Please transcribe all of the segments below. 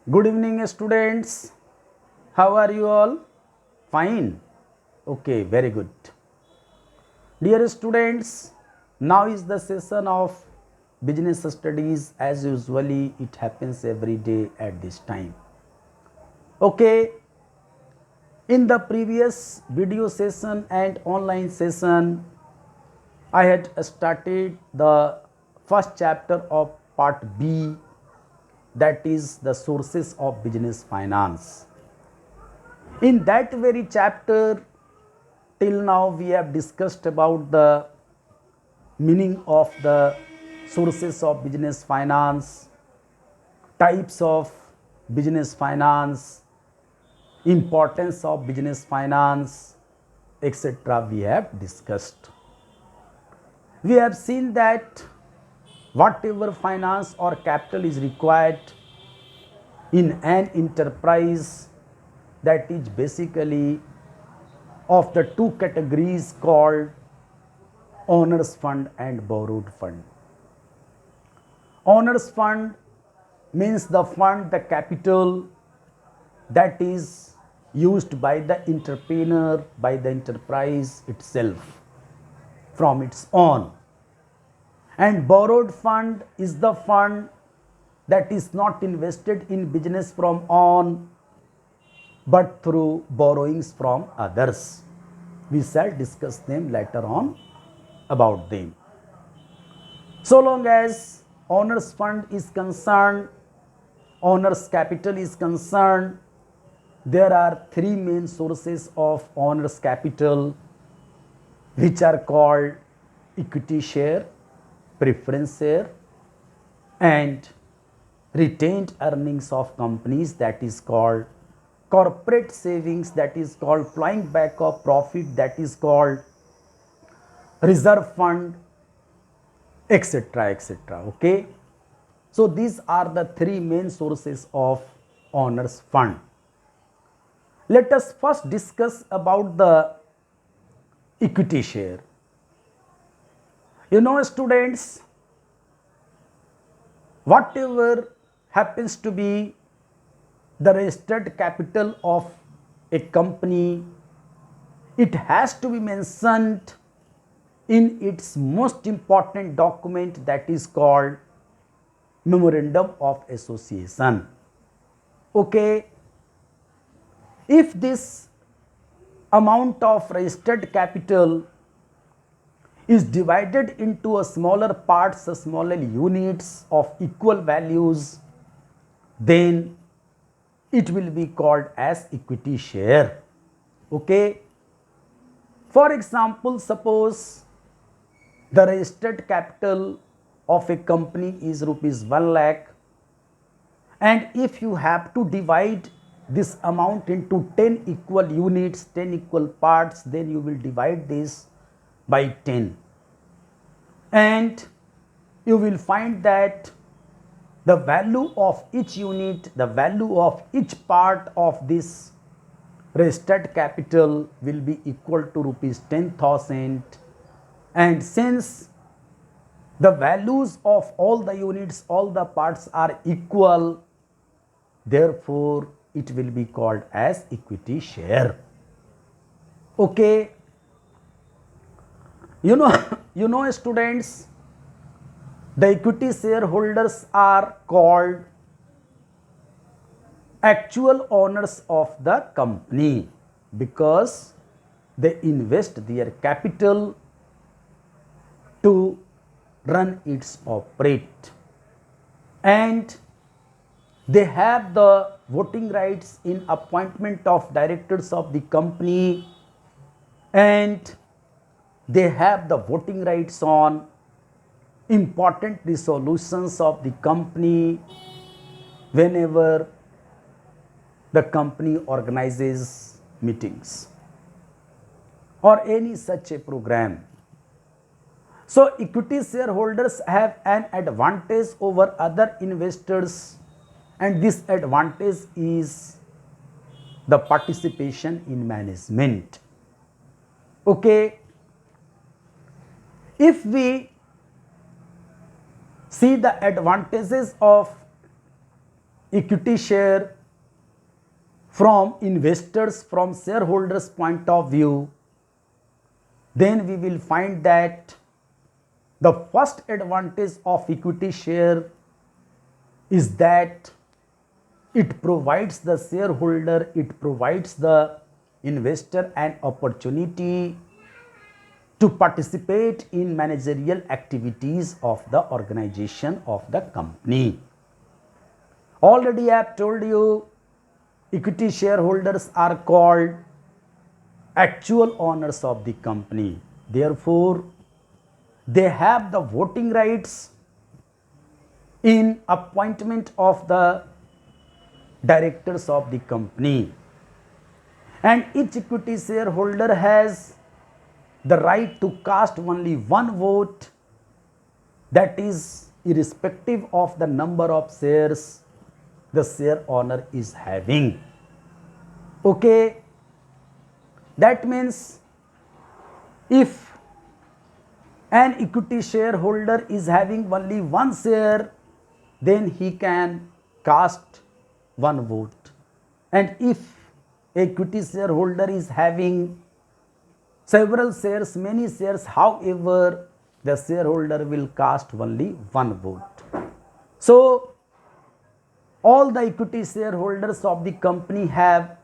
Good evening, students. How are you all? Fine. Okay, very good. Dear students, now is the session of business studies as usually it happens every day at this time. Okay, in the previous video session and online session, I had started the first chapter of part B, that is the sources of business finance. In that very chapter, till now we have discussed about the meaning of the sources of business finance, types of business finance, importance of business finance, etc. we have discussed. We have seen that whatever finance or capital is required in an enterprise, that is basically of the two categories called owners fund and borrowed fund. Owners fund means the fund, the capital that is used by the entrepreneur, by the enterprise itself from its own. And borrowed fund is the fund that is not invested in business from own but through borrowings from others. We shall discuss them later on about them. So long as owners fund is concerned, owners capital is concerned, there are three main sources of owners capital, which are called equity share, preference share, and retained earnings of companies, that is called corporate savings, that is called plowing back of profit, that is called reserve fund, etc., etc. Okay, so these are the three main sources of owners fund. Let us first discuss about the equity share. Students, whatever happens to be the registered capital of a company, it has to be mentioned in its most important document, that is called memorandum of association. Okay, if this amount of registered capital is divided into a smaller parts, smaller units of equal values, then it will be called as equity share. Okay, for example, suppose the registered capital of a company is rupees 1 lakh, and if you have to divide this amount into 10 equal units, 10 equal parts, then you will divide this by 10, and you will find that the value of each unit, the value of each part of this registered capital will be equal to rupees 10,000, and since the values of all the units, all the parts are equal, therefore it will be called as equity share. Okay, you know students, the equity shareholders are called actual owners of the company because they invest their capital to run its operate, and they have the voting rights in appointment of directors of the company, and they have the voting rights on important resolutions of the company whenever the company organizes meetings or any such a program. So equity shareholders have an advantage over other investors, and this advantage is the participation in management. Okay, if we see the advantages of equity share from investors, from shareholders point of view, then we will find that the first advantage of equity share is that it provides the shareholder, it provides the investor an opportunity to participate in managerial activities of the organization of the company. Already I have told you, equity shareholders are called actual owners of the company. Therefore, they have the voting rights in appointment of the directors of the company, and each equity shareholder has the right to cast only one vote, that is irrespective of the number of shares the share owner is having. Okay, that means if an equity shareholder is having only one share, then he can cast one vote, and if equity shareholder is having several shares, many shares, however, the shareholder will cast only one vote. So, all the equity shareholders of the company have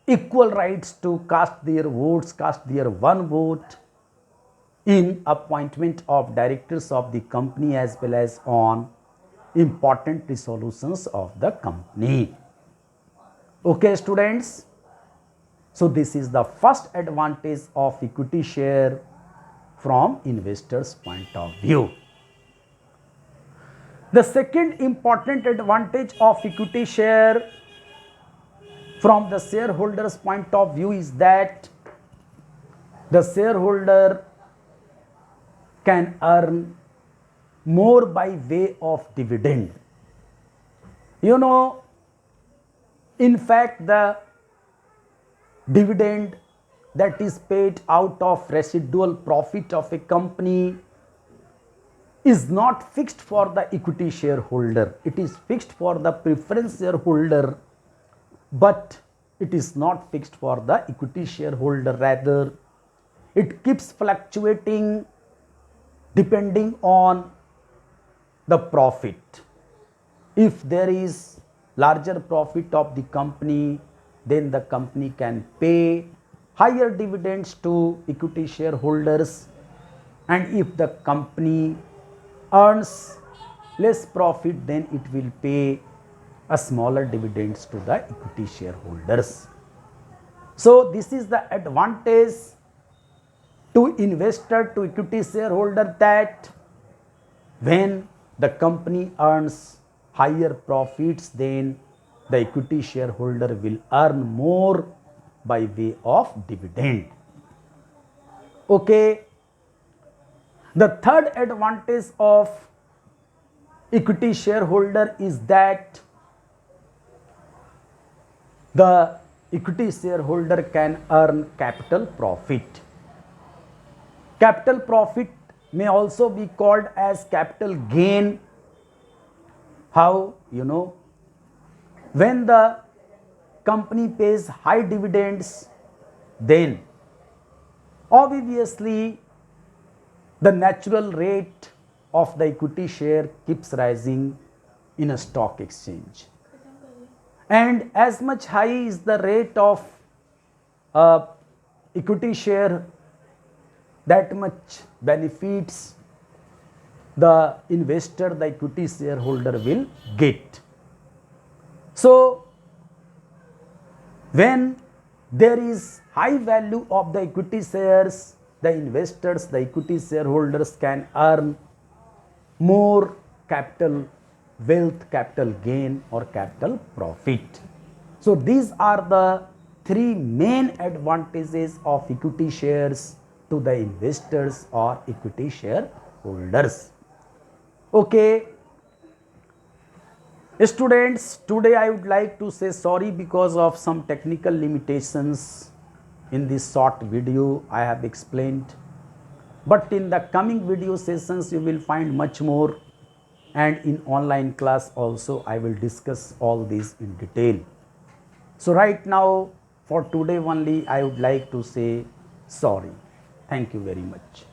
equal rights to cast their votes, cast their one vote in appointment of directors of the company as well as on important resolutions of the company. Okay, students. So, this is the first advantage of equity share from investors' point of view. The second important advantage of equity share from the shareholders' point of view is that the shareholder can earn more by way of dividend. You know, in fact, the dividend that is paid out of residual profit of a company is not fixed for the equity shareholder. It is fixed for the preference shareholder, but it is not fixed for the equity shareholder. Rather, it keeps fluctuating depending on the profit. If there is larger profit of the company, then the company can pay higher dividends to equity shareholders, and if the company earns less profit, then it will pay a smaller dividends to the equity shareholders. So, this is the advantage to investor, to equity shareholder, that when the company earns higher profits, then the equity shareholder will earn more by way of dividend. Okay. The third advantage of equity shareholder is that the equity shareholder can earn capital profit. Capital profit may also be called as capital gain. How? You know, when the company pays high dividends, then obviously the natural rate of the equity share keeps rising in a stock exchange, and as much high is the rate of equity share, that much benefits the investor, the equity shareholder will get. So, when there is high value of the equity shares, the investors, the equity shareholders can earn more capital wealth, capital gain or capital profit. So, these are the three main advantages of equity shares to the investors or equity shareholders. Okay. Students, today I would like to say sorry because of some technical limitations in this short video I have explained, but in the coming video sessions you will find much more and in online class also I will discuss all these in detail. So right now for today only I would like to say sorry. Thank you very much.